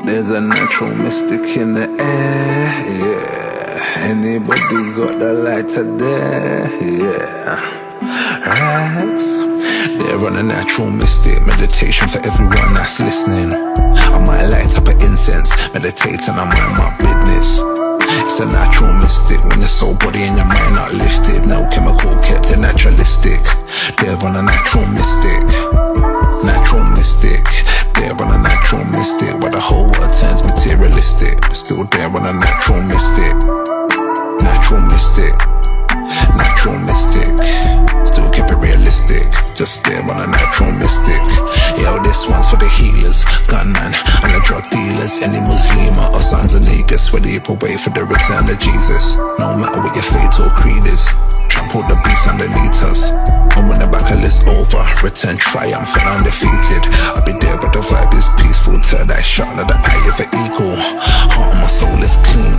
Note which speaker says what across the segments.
Speaker 1: There's a natural mystic in the air, yeah. Anybody got the lighter there, yeah. Rags. They're on a natural mystic, meditation for everyone that's listening. I might light up an incense, meditate and I mind my business. It's a natural mystic when your soul, body and your mind are lifted. No chemical, kept it naturalistic. They're on a natural mystic, natural mystic. They're on a natural mystic, where the whole world turns materialistic. Still there on a natural mystic, natural mystic, natural mystic. Still keep it realistic, just there on a natural mystic. Yo, this one's for the healers, gunman and the drug dealers. Any Muslima or sons of niggas, ready up away for the return of Jesus. No matter what your faith or creed is, trample the beast underneath us. And when the battle is over, return triumphant undefeated. I'll be there but the vibe is peaceful. Turn that shot of the eye of an eagle. Heart and my soul is clean,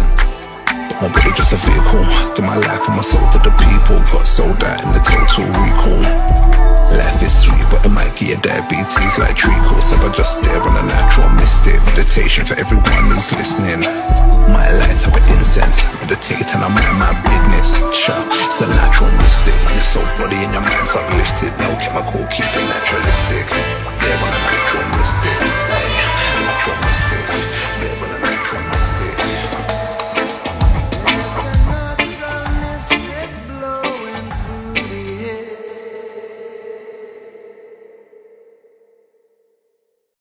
Speaker 1: but my body just a vehicle. Give my life and my soul to the people. Got sold out in the total recall. Life is sweet, but it might give you diabetes like treacle. So I just stare on a natural mystic. Meditation for everyone who's listening. Might light up an incense, meditate and I mind my business. Shout, it's a natural mystic when your soul, body and your mind's uplifted. No chemical, keep